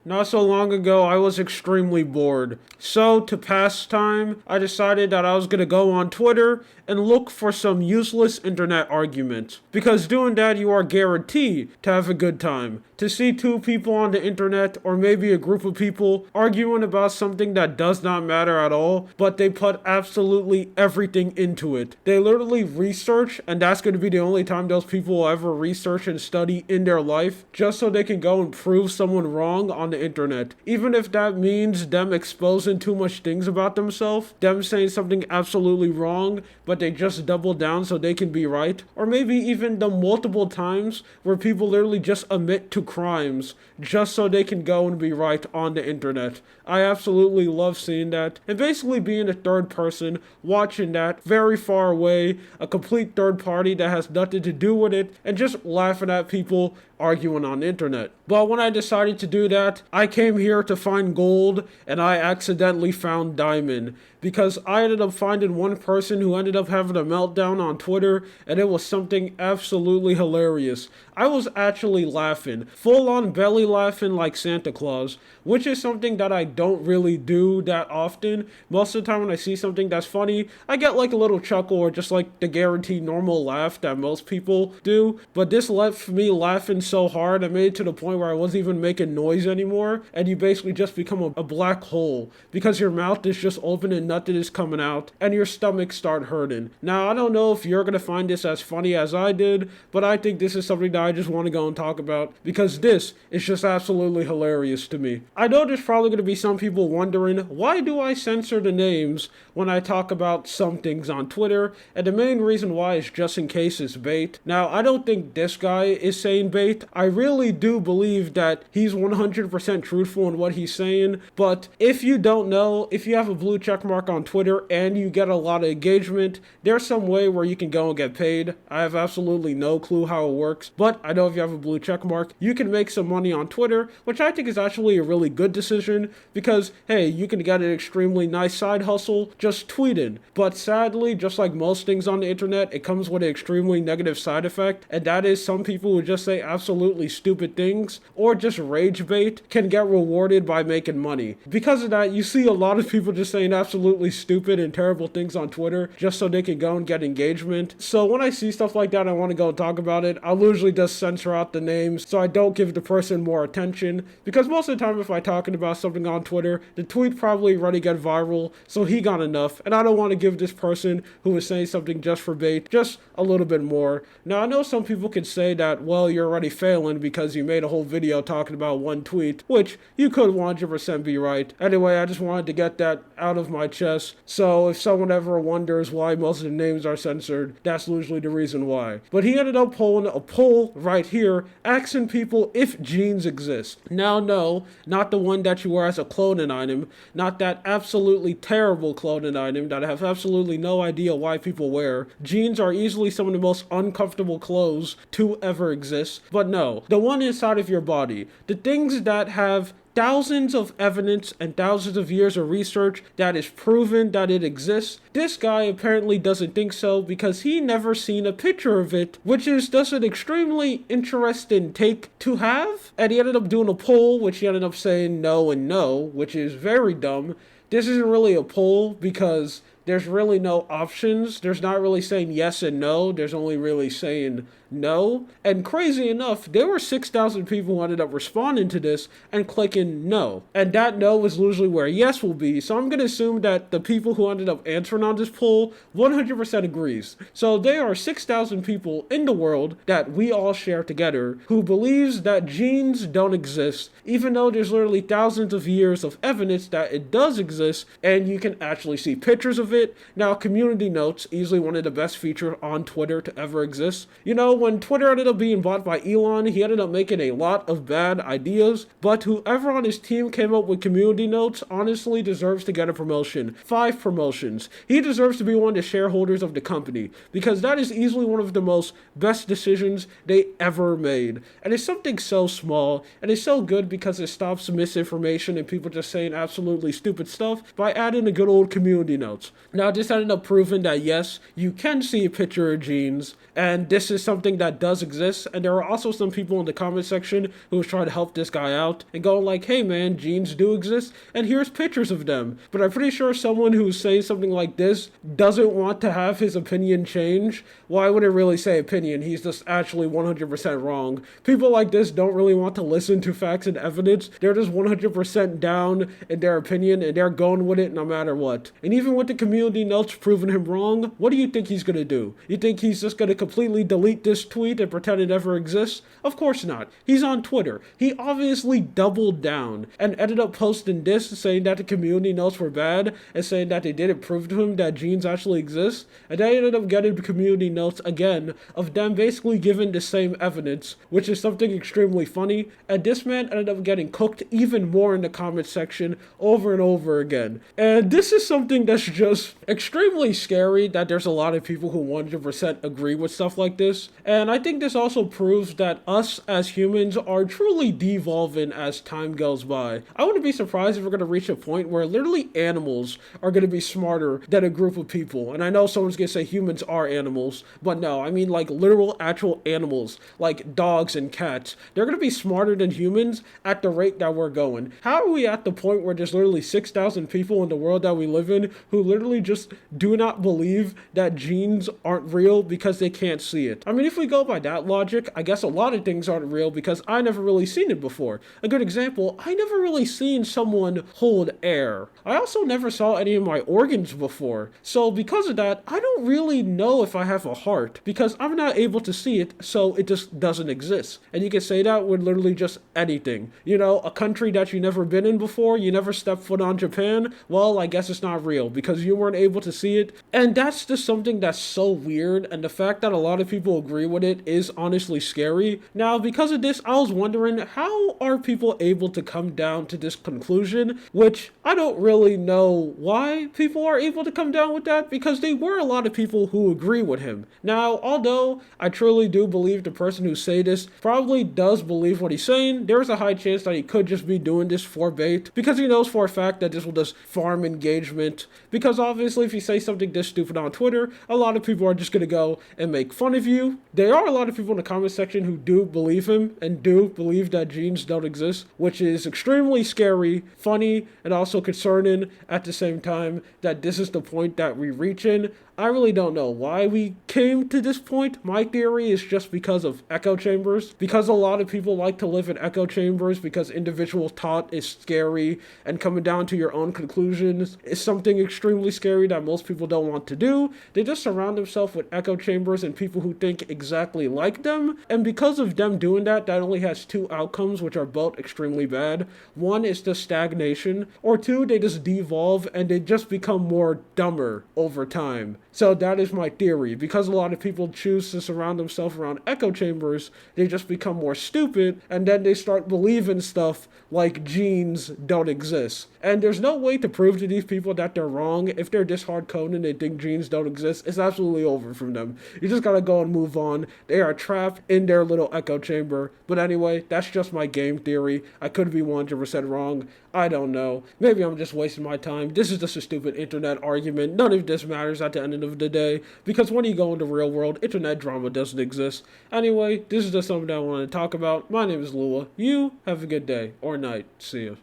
Not so long ago, I was extremely bored. So, to pass time, I decided that I was gonna go on Twitter and look for some useless internet arguments. Because doing that, you are guaranteed to have a good time. To see two people on the internet, or maybe a group of people, arguing about something that does not matter at all, but they put absolutely everything into it. They literally research, and that's gonna be the only time those people will ever research and study in their life, just so they can go and prove someone wrong on the internet. Even if that means them exposing too much things about themselves, them saying something absolutely wrong, but they just double down so they can be right. Or maybe even the multiple times where people literally just admit to crimes just so they can go and be right on the internet. I absolutely love seeing that. And basically being a third person, watching that very far away, a complete third party that has nothing to do with it, and just laughing at people arguing on the internet. But when I decided to do that, I came here to find gold, and I accidentally found diamond. Because I ended up finding one person who ended up having a meltdown on Twitter, and it was something absolutely hilarious. I was actually laughing, full on belly laughing like Santa Claus, which is something that I don't really do that often. Most of the time when I see something that's funny, I get like a little chuckle or just like the guaranteed normal laugh that most people do. But this left me laughing so hard, I made it to the point where I wasn't even making noise anymore, and you basically just become a black hole because your mouth is just open and nothing is coming out, and your stomach start hurting. Now, I don't know if you're gonna find this as funny as I did, but I think this is something that I just want to go and talk about because this is just absolutely hilarious to me. I know there's probably gonna be some people wondering, why do I censor the names when I talk about some things on Twitter? And the main reason why is just in case it's bait. Now, I don't think this guy is saying bait. I really do believe that he's 100% truthful in what he's saying, but if you don't know, if you have a blue check mark on Twitter and you get a lot of engagement, there's some way where you can go and get paid. I have absolutely no clue how it works, but I know if you have a blue check mark, you can make some money on Twitter, which I think is actually a really good decision because, hey, you can get an extremely nice side hustle just tweeting. But sadly, just like most things on the internet, it comes with an extremely negative side effect, and that is some people who just say absolutely stupid things or just rage bait can get rewarded by making money. Because of that, you see a lot of people just saying absolutely stupid and terrible things on Twitter just so they can go and get engagement. So when I see stuff like that, I want to go and talk about it. I'll usually just censor out the names so I don't give the person more attention, because most of the time if I'm talking about something on Twitter, the tweet probably already got viral, so he got enough, and I don't want to give this person who was saying something just for bait just a little bit more. Now, I know some people could say that, well, you're already failing because you made a whole video talking about one tweet, which you could 100% be right. Anyway, I just wanted to get that out of my chest, so if someone ever wonders why most of the names are censored, that's usually the reason why. But he ended up pulling a poll right here, asking people if jeans exist. Now, no, not the one that you wear as a clothing item, not that absolutely terrible clothing item that I have absolutely no idea why people wear. Jeans are easily some of the most uncomfortable clothes to ever exist, but no, the one inside of your body, the things that have thousands of evidence and thousands of years of research that is proven that it exists. This guy apparently doesn't think so because he never seen a picture of it, which is just an extremely interesting take to have. And he ended up doing a poll, which he ended up saying no and no, which is very dumb. This isn't really a poll because there's really no options. There's not really saying yes and no. There's only really saying no. And crazy enough, there were 6,000 people who ended up responding to this and clicking no. And that no is usually where yes will be. So I'm going to assume that the people who ended up answering on this poll 100% agrees. So there are 6,000 people in the world that we all share together who believes that genes don't exist, even though there's literally thousands of years of evidence that it does exist, and you can actually see pictures of it. Now, community notes, easily one of the best features on Twitter to ever exist. You know, when Twitter ended up being bought by Elon, he ended up making a lot of bad ideas, but whoever on his team came up with community notes honestly deserves to get a promotion. 5 promotions. He deserves to be one of the shareholders of the company, because that is easily one of the most best decisions they ever made. And it's something so small, and it's so good because it stops misinformation and people just saying absolutely stupid stuff by adding the good old community notes. Now, this ended up proving that yes, you can see a picture of genes, and this is something that does exist. And there are also some people in the comment section who was trying to help this guy out and going like, hey man, genes do exist, and here's pictures of them. But I'm pretty sure someone who's saying something like this doesn't want to have his opinion change. Well, I wouldn't really say opinion, he's just actually 100% wrong. People like this don't really want to listen to facts and evidence. They're just 100% down in their opinion, and they're going with it no matter what. And even with the community notes proving him wrong, what do you think he's gonna do? You think he's just gonna completely delete this tweet and pretend it never exists? Of course not. He's on Twitter. He obviously doubled down and ended up posting this, saying that the community notes were bad and saying that they didn't prove to him that genes actually exist. And they ended up getting the community notes again of them basically giving the same evidence, which is something extremely funny. And this man ended up getting cooked even more in the comment section over and over again. And this is something that's just extremely scary, that there's a lot of people who 100% agree with stuff like this. And I think this also proves that us as humans are truly devolving as time goes by. I wouldn't be surprised if we're going to reach a point where literally animals are going to be smarter than a group of people. And I know someone's going to say humans are animals, but no, I mean like literal actual animals, like dogs and cats. They're going to be smarter than humans at the rate that we're going. How are we at the point where there's literally 6,000 people in the world that we live in who literally just do not believe that genes aren't real because they can't see it? I mean, if we go by that logic, I guess a lot of things aren't real because I never really seen it before. A good example, I never really seen someone hold air. I also never saw any of my organs before. So because of that, I don't really know if I have a heart because I'm not able to see it, so it just doesn't exist. And you can say that with literally just anything. You know, a country that you never been in before, you never stepped foot on Japan, well, I guess it's not real because you weren't able to see it. And that's just something that's so weird, and the fact that a lot of people agree with it is honestly scary. Now, because of this, I was wondering, how are people able to come down to this conclusion, which I don't really know why people are able to come down with that, because there were a lot of people who agree with him. Now, although I truly do believe the person who say this probably does believe what he's saying, there's a high chance that he could just be doing this for bait, because he knows for a fact that this will just farm engagement, because obviously if you say something this stupid on Twitter, a lot of people are just gonna go and make fun of you. There are a lot of people in the comment section who do believe him and do believe that genes don't exist, which is extremely scary, funny, and also concerning at the same time that this is the point that we reach in. I really don't know why we came to this point. My theory is just because of echo chambers, because a lot of people like to live in echo chambers, because individual thought is scary, and coming down to your own conclusions is something extremely scary that most people don't want to do. They just surround themselves with echo chambers and people who think exactly like them, and because of them doing that, that only has two outcomes, which are both extremely bad. One is the stagnation, or two, they just devolve and they just become more dumber over time. So that is my theory. Because a lot of people choose to surround themselves around echo chambers, they just become more stupid, and then they start believing stuff like genes don't exist. And there's no way to prove to these people that they're wrong. If they're this hard-coded and they think genes don't exist, it's absolutely over from them. You just gotta go and move on. They are trapped in their little echo chamber. But anyway, that's just my game theory. I could be 100% wrong. I don't know. Maybe I'm just wasting my time. This is just a stupid internet argument. None of this matters at the end of the day, because when you go in the real world, internet drama doesn't exist. Anyway, this is just something that I wanted to talk about. My name is Lua. You have a good day or night. See ya.